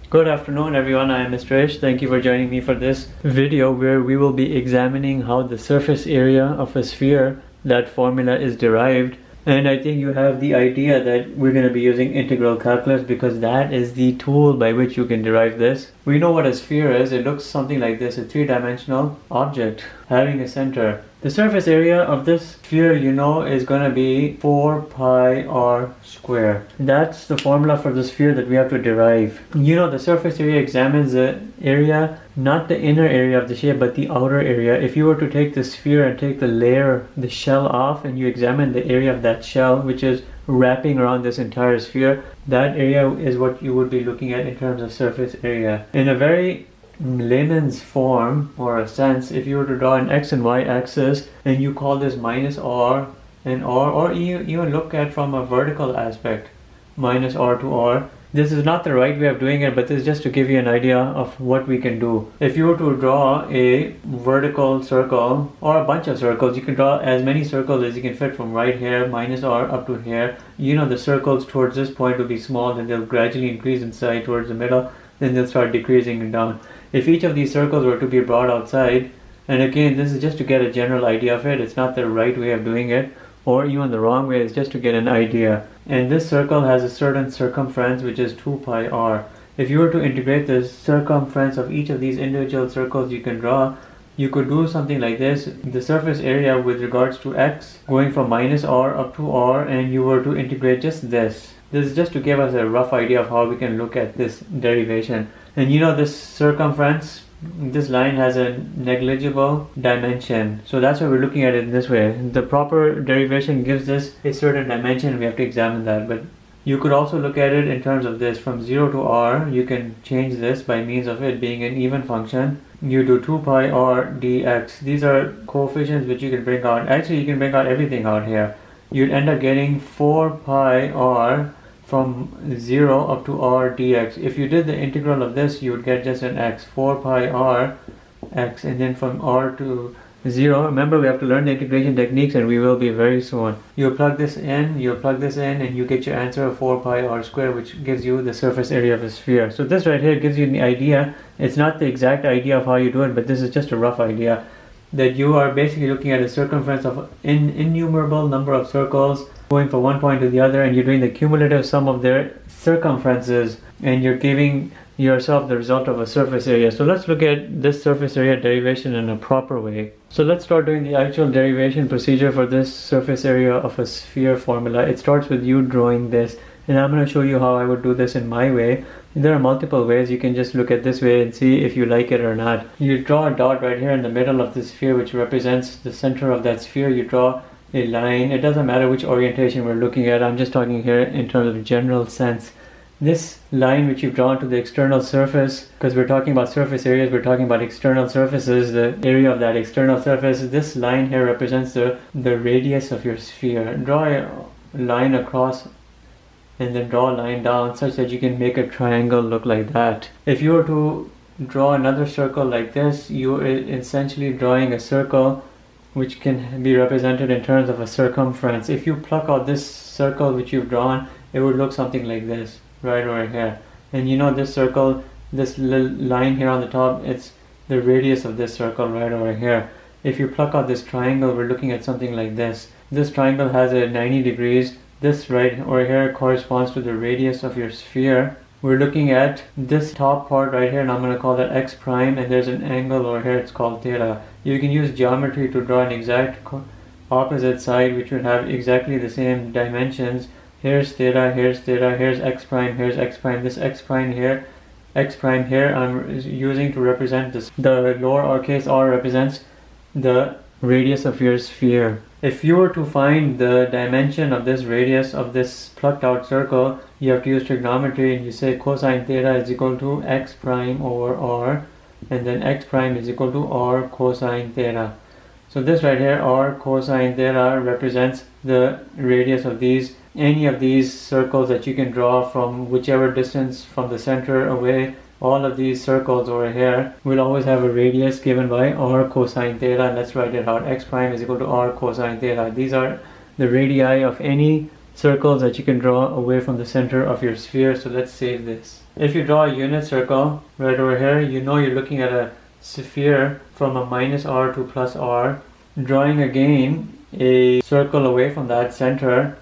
Good afternoon everyone, I am Mr. Ish. Thank you for joining me for this video where we will be examining how the surface area of a sphere, that formula is derived. And I think you have the idea that we're going to be using integral calculus because that is the tool by which you can derive this. We know what a sphere is. It looks something like this, a three-dimensional object having a center. The surface area of this sphere, you know, is going to be 4 pi r square. That's the formula for the sphere that we have to derive. You know, the surface area examines the area, not the inner area of the shape, but the outer area. If you were to take the sphere and take the layer, the shell off, and you examine the area of that shell, which is wrapping around this entire sphere, that area is what you would be looking at in terms of surface area. In a very layman's form or a sense, if you were to draw an x and y axis and you call this minus r and r, or you even look at from a vertical aspect, minus r to r, this is not the right way of doing it, but this is just to give you an idea of what we can do. If you were to draw a vertical circle or a bunch of circles, you can draw as many circles as you can fit from right here, minus r, up to here. You know, the circles towards this point will be small, then they'll gradually increase in size towards the middle, then they'll start decreasing down. If each of these circles were to be brought outside, and again, this is just to get a general idea of it, it's not the right way of doing it, or even the wrong way, it's just to get an idea. And this circle has a certain circumference, which is 2 pi r. If you were to integrate the circumference of each of these individual circles you can draw, you could do something like this. The surface area with regards to x going from minus r up to r, and you were to integrate just this. This is just to give us a rough idea of how we can look at this derivation. And you know, this circumference, this line has a negligible dimension, so that's why we're looking at it in this way. The proper derivation gives this a certain dimension, we have to examine that. But you could also look at it in terms of this, from 0 to r, you can change this by means of it being an even function. You do 2 pi r dx. These are coefficients which you can bring out. Actually, you can bring out everything out here. You'd end up getting 4 pi r from 0 up to r dx. If you did the integral of this, you would get just an x, 4 pi r x, and then from r to 0. Remember, we have to learn the integration techniques, and we will be very soon. You plug this in, and you get your answer of 4 pi r square, which gives you the surface area of a sphere. So this right here gives you the idea. It's not the exact idea of how you do it, but this is just a rough idea, that you are basically looking at a circumference of an innumerable number of circles going from one point to the other, and you're doing the cumulative sum of their circumferences, and you're giving yourself the result of a surface area. So let's look at this surface area derivation in a proper way. So let's start doing the actual derivation procedure for this surface area of a sphere formula. It starts with you drawing this, and I'm going to show you how I would do this in my way. There are multiple ways. You can just look at this way and see if you like it or not. You draw a dot right here in the middle of the sphere, which represents the center of that sphere. You draw a line. It doesn't matter which orientation we're looking at. I'm just talking here in terms of general sense. This line which you've drawn to the external surface, because we're talking about surface areas, we're talking about external surfaces, the area of that external surface, this line here represents the radius of your sphere. Draw a line across and then draw a line down such that you can make a triangle look like that. If you were to draw another circle like this, you are essentially drawing a circle which can be represented in terms of a circumference. If you pluck out this circle which you've drawn, it would look something like this, right over here. And you know, this circle, this little line here on the top, it's the radius of this circle right over here. If you pluck out this triangle, we're looking at something like this. This triangle has a 90 degrees. This right over here corresponds to the radius of your sphere. We're looking at this top part right here, and I'm going to call that x prime, and there's an angle over here, it's called theta. You can use geometry to draw an exact opposite side which would have exactly the same dimensions. Here's theta, here's x prime, here's x prime. This x prime here I'm using to represent this. The lower case r represents the radius of your sphere. If you were to find the dimension of this radius of this plucked out circle, you have to use trigonometry, and you say cosine theta is equal to x prime over r, and then x prime is equal to r cosine theta. So this right here, r cosine theta, represents the radius of any of these circles that you can draw from whichever distance from the center away. All of these circles over here will always have a radius given by r cosine theta. Let's write it out. X prime is equal to r cosine theta. These are the radii of any circles that you can draw away from the center of your sphere. So let's save this. If you draw a unit circle right over here, you know you're looking at a sphere from a minus r to plus r. Drawing again a circle away from that center,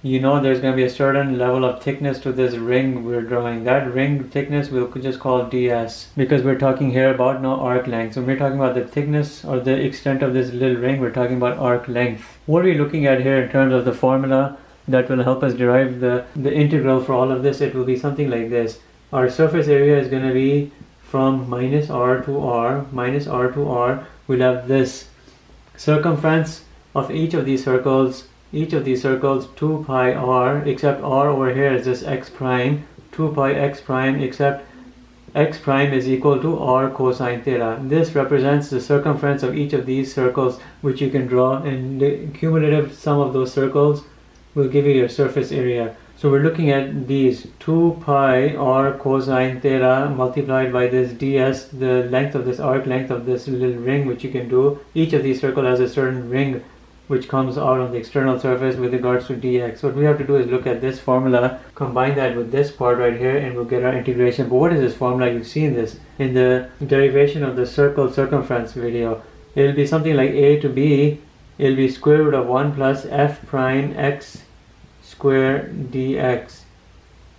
you know there's going to be a certain level of thickness to this ring we're drawing. That ring thickness we'll just call ds, because we're talking here about no arc length. So when we're talking about the thickness or the extent of this little ring, we're talking about arc length. What are we looking at here in terms of the formula that will help us derive the integral for all of this? It will be something like this. Our surface area is going to be from minus r to r, minus r to r. We'll have this circumference of each of these circles, 2 pi r, except r over here is this x prime, 2 pi x prime, except x prime is equal to r cosine theta. This represents the circumference of each of these circles, which you can draw, and the cumulative sum of those circles will give you your surface area. So we're looking at these 2 pi r cosine theta multiplied by this ds, the length of this arc length of this little ring, which you can do. Each of these circles has a certain ring which comes out on the external surface with regards to dx. What we have to do is look at this formula, combine that with this part right here, and we'll get our integration. But what is this formula? You've seen this in the derivation of the circle circumference video. It'll be something like a to b, it'll be square root of 1 plus f prime x square dx,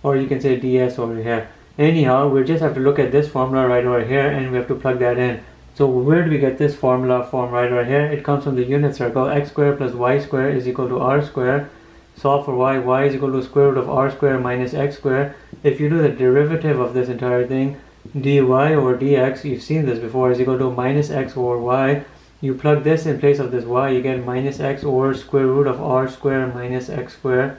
or you can say ds over here. Anyhow, we just have to look at this formula right over here, and we have to plug that in. So where do we get this formula from right over here? It comes from the unit circle. X square plus y square is equal to r square. Solve for y is equal to square root of r square minus x square. If you do the derivative of this entire thing, dy over dx, you've seen this before, is equal to minus x over y. You plug this in place of this y, you get minus x over square root of r square minus x square.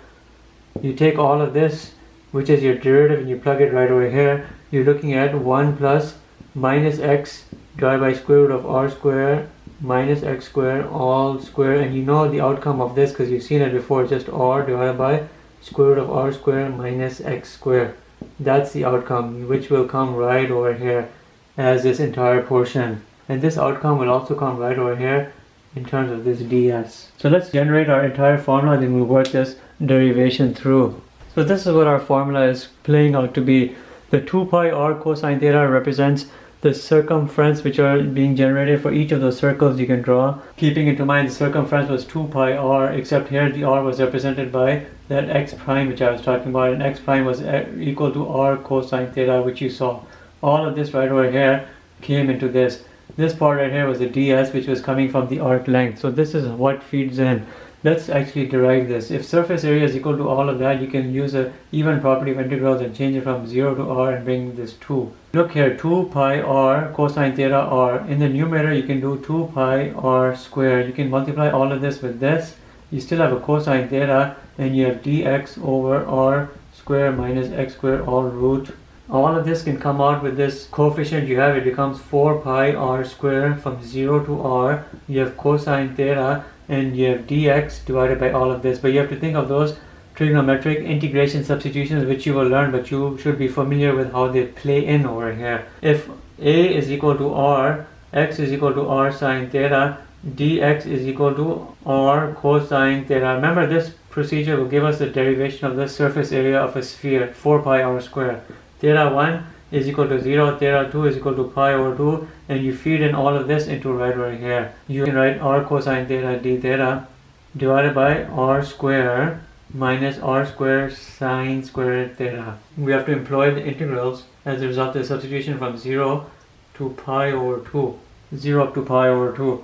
You take all of this, which is your derivative, and you plug it right over here. You're looking at 1 plus minus x divided by square root of r square minus x square all square, and you know the outcome of this because you've seen it before, just r divided by square root of r square minus x square. That's the outcome, which will come right over here as this entire portion, and this outcome will also come right over here in terms of this ds. So let's generate our entire formula, then we'll work this derivation through. So this is what our formula is playing out to be. The 2 pi r cosine theta represents the circumference which are being generated for each of those circles you can draw. Keeping into mind the circumference was 2 pi r, except here the r was represented by that x prime which I was talking about, and x prime was equal to r cosine theta, which you saw. All of this right over here came into this. This part right here was the ds, which was coming from the arc length. So this is what feeds in. Let's actually derive this. If surface area is equal to all of that, you can use a even property of integrals and change it from 0 to r and bring this 2. Look here, 2 pi r cosine theta r. In the numerator, you can do 2 pi r squared. You can multiply all of this with this. You still have a cosine theta, and you have dx over r square minus x square all root. All of this can come out with this coefficient you have. It becomes 4 pi r square from 0 to r. You have cosine theta, and you have dx divided by all of this. But you have to think of those trigonometric integration substitutions which you will learn, but you should be familiar with how they play in over here. If a is equal to r, x is equal to r sine theta, dx is equal to r cosine theta. Remember, this procedure will give us the derivation of the surface area of a sphere, 4 pi r square. Theta 1 is equal to 0, theta 2 is equal to pi over 2, and you feed in all of this into right over here. You can write r cosine theta d theta divided by r square minus r square sine square theta. We have to employ the integrals as a result of the substitution from 0 to pi over 2. 0 up to pi over 2.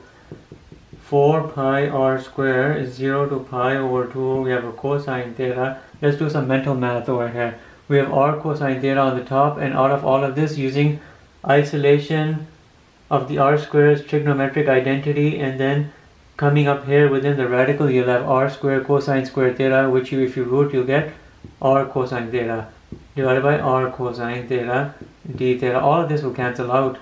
4 pi r square is 0 to pi over 2. We have a cosine theta. Let's do some mental math over here. We have r cosine theta on the top, and out of all of this, using isolation of the r square's trigonometric identity, and then coming up here within the radical, you'll have r square cosine square theta, which if you root, you'll get r cosine theta divided by r cosine theta d theta. All of this will cancel out.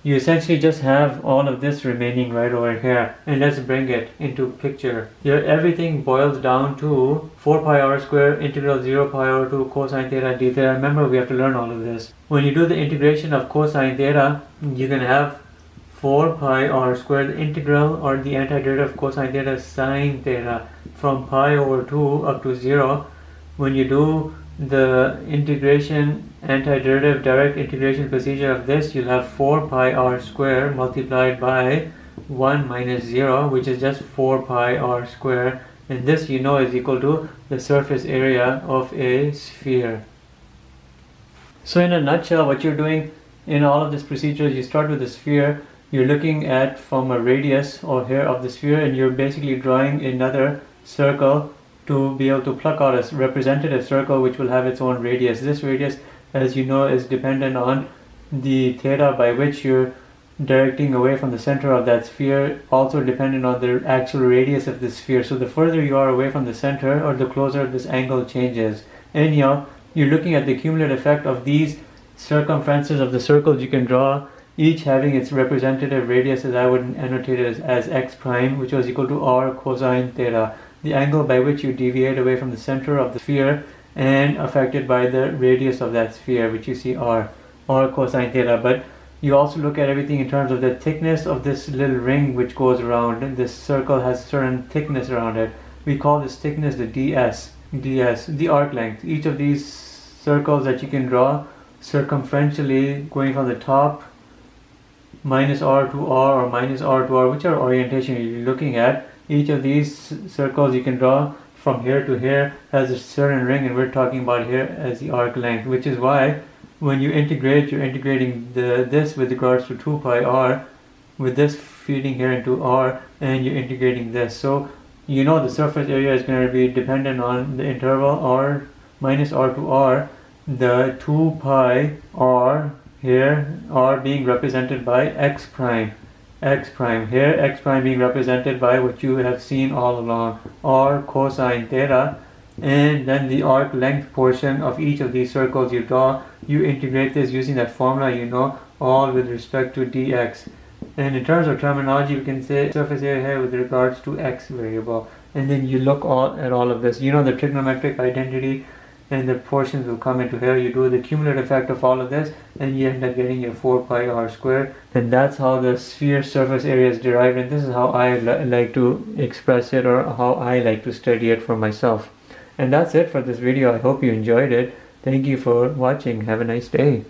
You essentially just have all of this remaining right over here, and let's bring it into picture. Here everything boils down to 4 pi r square integral 0 pi over 2 cosine theta d theta. Remember, we have to learn all of this. When you do the integration of cosine theta, you can have 4 pi r squared. The integral or the antiderivative of cosine theta sine theta from pi over 2 up to 0. When you do the integration antiderivative direct integration procedure of this, you'll have 4 pi r squared multiplied by 1 minus 0, which is just 4 pi r squared, and this you know is equal to the surface area of a sphere. So in a nutshell, what you're doing in all of this procedure is you start with the sphere. You're looking at from a radius or here of the sphere, and you're basically drawing another circle to be able to pluck out a representative circle which will have its own radius. This radius, as you know, is dependent on the theta by which you're directing away from the center of that sphere, also dependent on the actual radius of the sphere. So the further you are away from the center, or the closer this angle changes. Anyhow, you're looking at the cumulative effect of these circumferences of the circles you can draw, each having its representative radius, as I would annotate it as x prime, which was equal to r cosine theta, the angle by which you deviate away from the center of the sphere and affected by the radius of that sphere, which you see r cosine theta. But you also look at everything in terms of the thickness of this little ring which goes around, and this circle has certain thickness around it. We call this thickness the ds, the arc length. Each of these circles that you can draw circumferentially going from the top minus r to r or minus r to r, whichever orientation you're looking at, each of these circles you can draw from here to here has a certain ring, and we're talking about here as the arc length, which is why when you integrate, you're integrating this with regards to 2 pi r, with this feeding here into r, and you're integrating this. So you know the surface area is going to be dependent on the interval r minus r to r, the 2 pi r here, r being represented by x prime here, x prime being represented by what you have seen all along, r cosine theta, and then the arc length portion of each of these circles you draw, you integrate this using that formula you know, all with respect to dx. And in terms of terminology, we can say surface area here with regards to x variable, and then you look at all of this, you know the trigonometric identity, and the portions will come into here. You do the cumulative effect of all of this, and you end up getting your 4 pi r squared. And that's how the sphere surface area is derived, and this is how I like to express it, or how I like to study it for myself. And that's it for this video. I hope you enjoyed it. Thank you for watching. Have a nice day.